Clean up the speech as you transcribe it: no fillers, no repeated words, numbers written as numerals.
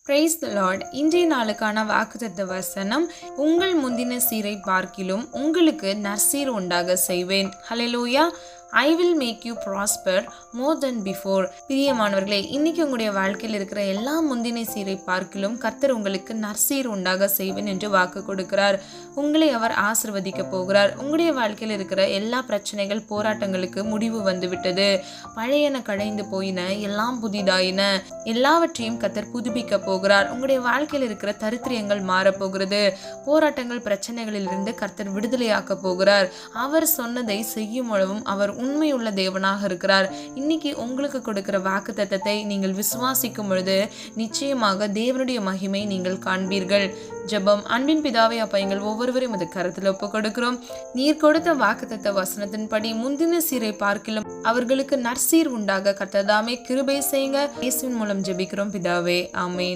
Praise the Lord. இன்றைய நாளுக்கான வாக்குத்தத்த வசனம், உங்கள் முந்தின சீரை பார்க்கிலும் உங்களுக்கு நற்சீர் உண்டாக செய்வேன். Hallelujah. I will make you prosper more then before. பிரியமானவர்களே, இன்னைக்கு உங்களுடைய வாழ்க்கையில் இருக்கிற எல்லா முந்தின சீரை பார்க்கிலும் கர்த்தர் உங்களுக்கு நற்சீர் உண்டாக செய்வேன் என்று வாக்கு கொடுக்கிறார். உங்களை அவர் ஆசிர்வதிக்க போகிறார். உங்களுடைய வாழ்க்கையில் இருக்கிற எல்லா பிரச்சனைகள், போராட்டங்களுக்கு முடிவு வந்துவிட்டது. பழையன கடைந்து போயின, எல்லாம் புதிதாயின. எல்லாவற்றையும் கர்த்தர் புதுப்பிக்க போகிறார். உங்களுடைய வாழ்க்கையில் இருக்கிற தரித்திரியங்கள் மாறப்போகிறது. போராட்டங்கள், பிரச்சனைகளிலிருந்து கர்த்தர் விடுதலையாக்க போகிறார். அவர் சொன்னதை செய்யும் அளவும் அவர் உண்மையுள்ள தேவனாக இருக்கிறார். இன்னைக்கு உங்களுக்கு கொடுக்கிற வாக்குத்தத்தத்தை நீங்கள் விசுவாசிக்கும் பொழுது நிச்சயமாக தேவனுடைய மகிமை நீங்கள் காண்பீர்கள். ஜெபம். அன்பின் பிதாவே, அப்பா, எங்கள் ஒவ்வொருவரையும் அது கருத்தில் ஒப்பு கொடுக்கிறோம். நீர் கொடுத்த வாக்குத்தத்த வசனத்தின்படி முந்தின சீரை பார்க்கிலும் அவர்களுக்கு நற்சீர் உண்டாக கர்த்தர் தாமே கிருபை செய்யுங்க. இயேசுவின் மூலம் ஜெபிக்கிறோம் பிதாவே, ஆமென்.